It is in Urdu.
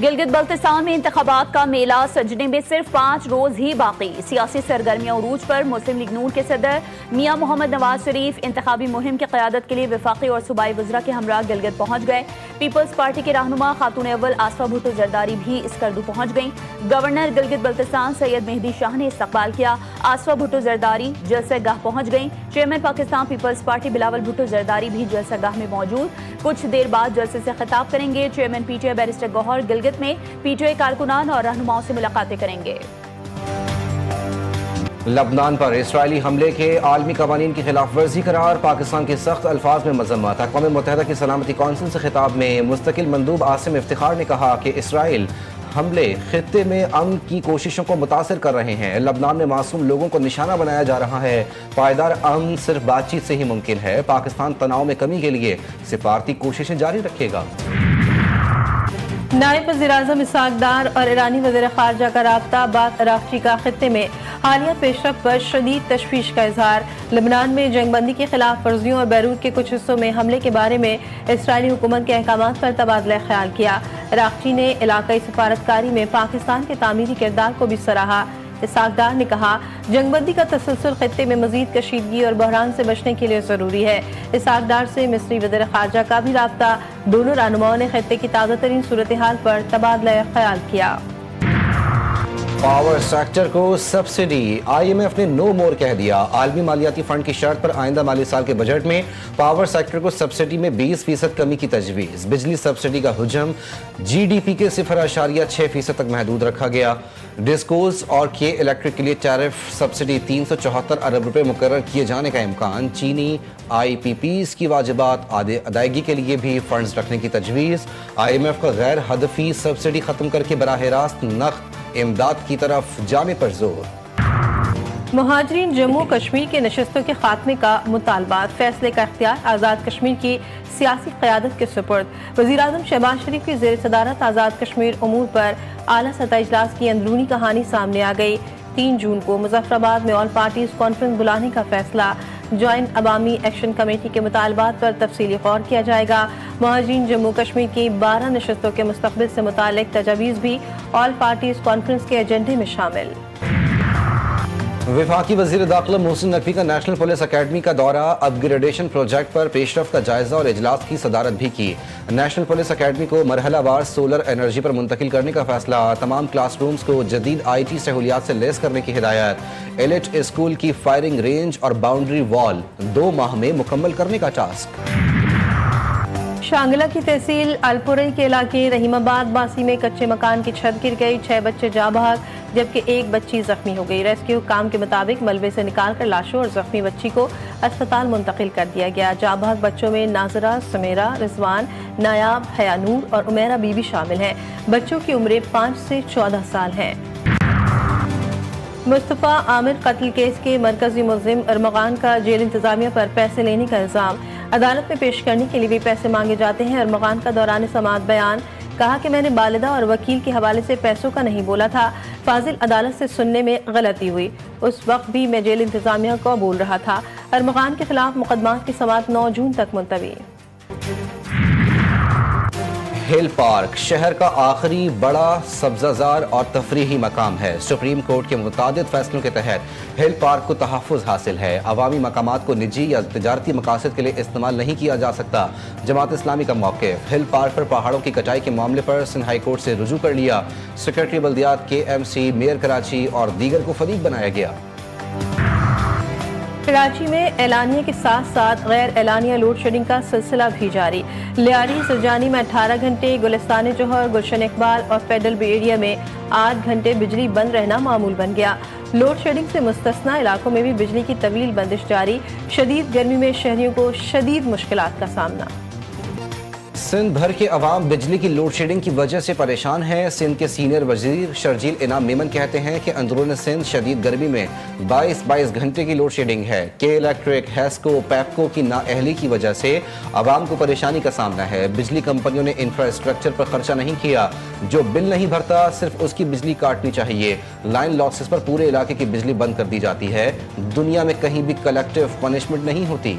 گلگت بلتستان میں انتخابات کا میلہ سجنے میں صرف 5 روز ہی باقی۔ سیاسی سرگرمیاں عروج پر۔ مسلم لیگ نون کے صدر میاں محمد نواز شریف انتخابی مہم کی قیادت کے لیے وفاقی اور صوبائی وزراء کے ہمراہ گلگت پہنچ گئے۔ پیپلز پارٹی کے رہنما خاتون اول آصفہ بھٹو زرداری بھی اسکردو پہنچ گئیں۔ گورنر گلگت بلتستان سید مہدی شاہ نے استقبال کیا۔ آصفہ بھٹو زرداری جلسہ گاہ پہنچ گئیں۔ چیئرمین پاکستان پیپلز پارٹی بلاول بھٹو زرداری بھی جلسہ گاہ میں موجود۔ کچھ دیر بعد جلسے سے خطاب کریں گے۔ Chairman P T I barrister Gohar Gilgit میں پی ٹی آئی کارکنان اور رہنماؤں سے ملاقاتیں کریں گے۔ لبنان پر اسرائیلی حملے کے عالمی قوانین کی خلاف ورزی قرار، پاکستان کے سخت الفاظ میں مذمت۔ اقوام متحدہ کی سلامتی کونسل سے خطاب میں مستقل مندوب عاصم افتخار نے کہا کہ اسرائیل حملے خطے میں امن کی کوششوں کو متاثر کر رہے ہیں۔ لبنان میں معصوم لوگوں کو نشانہ بنایا جا رہا ہے۔ پائیدار امن صرف بات چیت سے ہی ممکن ہے۔ پاکستان تناؤ میں کمی کے لیے سفارتی کوششیں جاری رکھے گا۔ نائب وزیر اعظم اسحاق ڈار اور ایرانی وزیر خارجہ کا رابطہ عباس عراقچی کا خطے میں حالیہ پیش رفت پر شدید تشویش کا اظہار۔ لبنان میں جنگ بندی کی خلاف ورزیوں اور بیروت کے کچھ حصوں میں حملے کے بارے میں اسرائیلی حکومت کے احکامات پر تبادلہ خیال کیا۔ عراقچی نے علاقائی سفارتکاری میں پاکستان کے تعمیری کردار کو بھی سراہا۔ اسحاق ڈار نے کہا جنگ بندی کا تسلسل خطے میں مزید کشیدگی اور بحران سے بچنے کے لیے ضروری ہے۔ اسحاق ڈار سے مصری وزیر خارجہ کا بھی رابطہ۔ دونوں رہنماؤں نے خطے کی تازہ ترین صورتحال پر تبادلہ خیال کیا۔ پاور سیکٹر کو سبسڈی، آئی ایم ایف نے نو مور کہہ دیا۔ عالمی مالیاتی فنڈ کی شرط پر آئندہ مالی سال کے بجٹ میں پاور سیکٹر کو سبسڈی میں 20% کمی کی تجویز۔ بجلی سبسڈی کا حجم جی ڈی پی کے 0.6% تک محدود رکھا گیا۔ ڈسکوز اور کے الیکٹرک کے لیے ٹیرف سبسڈی 374 ارب روپے مقرر کیے جانے کا امکان۔ چینی آئی پی پیز کی واجبات ادائیگی کے لیے بھی فنڈز رکھنے کی تجویز۔ آئی ایم ایف کا غیر ہدفی سبسڈی ختم کر کے براہ راست نقد امداد کی طرف جانے پر زور۔ مہاجرین جموں کشمیر کے نشستوں کے خاتمے کا مطالبہ، فیصلے کا اختیار آزاد کشمیر کی سیاسی قیادت کے سپرد۔ وزیر اعظم شہباز شریف کی زیر صدارت آزاد کشمیر امور پر اعلیٰ سطح اجلاس کی اندرونی کہانی سامنے آ گئی۔ 3 جون کو مظفر آباد میں آل پارٹیز کانفرنس بلانے کا فیصلہ۔ جوائنٹ عوامی ایکشن کمیٹی کے مطالبات پر تفصیلی غور کیا جائے گا۔ مہاجرین جموں کشمیر کی 12 نشستوں کے مستقبل سے متعلق تجاویز بھی آل پارٹیز کانفرنس کے ایجنڈے میں شامل۔ وفاقی وزیر داخلہ محسن نقوی کا نیشنل پولیس اکیڈمی کا دورہ، اپ گریڈیشن پروجیکٹ پر پیش رفت کا جائزہ اور اجلاس کی صدارت بھی کی۔ نیشنل پولیس اکیڈمی کو مرحلہ وار سولر انرجی پر منتقل کرنے کا فیصلہ، تمام کلاس رومز کو جدید آئی ٹی سہولیات سے لیس کرنے کی ہدایت۔ ایلٹ اسکول کی فائرنگ رینج اور باؤنڈری وال 2 ماہ میں مکمل کرنے کا ٹاسک۔ شانگلہ کی تحصیل الپورئی کے علاقے رحیم آباد باسی میں کچے مکان کی چھت گر گئی، 6 بچے جاں بحق جبکہ 1 بچی زخمی ہو گئی۔ ریسکیو حکام کے مطابق ملبے سے نکال کر لاشوں اور زخمی بچی کو اسپتال منتقل کر دیا گیا۔ جاں بحق بچوں میں ناظرہ، سمیرہ، رضوان، نایاب، حیا نور اور عمیرہ بی بی شامل ہیں۔ بچوں کی عمریں 5 سے 14 سال ہیں۔ مصطفیٰ عامر قتل کیس کے مرکزی ملزم ارمغان کا جیل انتظامیہ پر پیسے لینے کا الزام۔ عدالت میں پیش کرنے کے لیے بھی پیسے مانگے جاتے ہیں۔ ارمغان کا دوران سماعت بیان، کہا کہ میں نے والدہ اور وکیل کے حوالے سے پیسوں کا نہیں بولا تھا، فاضل عدالت سے سننے میں غلطی ہوئی، اس وقت بھی میں جیل انتظامیہ کو بول رہا تھا۔ ارمغان کے خلاف مقدمات کی سماعت 9 جون تک ملتوی۔ ہل پارک شہر کا آخری بڑا سبزہ زار اور تفریحی مقام ہے۔ سپریم کورٹ کے متعدد فیصلوں کے تحت ہل پارک کو تحفظ حاصل ہے۔ عوامی مقامات کو نجی یا تجارتی مقاصد کے لیے استعمال نہیں کیا جا سکتا۔ جماعت اسلامی کا موقف، ہل پارک پر پہاڑوں کی کٹائی کے معاملے پر سندھ ہائی کورٹ سے رجوع کر لیا۔ سیکرٹری بلدیات کے ایم سی، میئر کراچی اور دیگر کو فریق بنایا گیا۔ کراچی میں اعلانیہ کے ساتھ ساتھ غیر اعلانیہ لوڈ شیڈنگ کا سلسلہ بھی جاری۔ لیاری سرجانی میں 18 گھنٹے، گلستان جوہر، گلشن اقبال اور فیڈرل بے ایریا میں 8 گھنٹے بجلی بند رہنا معمول بن گیا۔ لوڈ شیڈنگ سے مستثنی علاقوں میں بھی بجلی کی طویل بندش جاری۔ شدید گرمی میں شہریوں کو شدید مشکلات کا سامنا۔ سندھ بھر کے عوام بجلی کی لوڈ شیڈنگ کی وجہ سے پریشان ہیں۔ سندھ کے سینئر وزیر شرجیل انعام میمن کہتے ہیں کہ اندرون سندھ شدید گرمی میں 22 گھنٹے کی لوڈ شیڈنگ ہے۔ کے الیکٹرک، ہیسکو، پیپکو کی نااہلی کی وجہ سے عوام کو پریشانی کا سامنا ہے۔ بجلی کمپنیوں نے انفراسٹرکچر پر خرچہ نہیں کیا، جو بل نہیں بھرتا صرف اس کی بجلی کاٹنی چاہیے۔ لائن لاسز پر پورے علاقے کی بجلی بند کر دی جاتی ہے۔ دنیا میں کہیں بھی کلیکٹیو پنشمنٹ نہیں ہوتی۔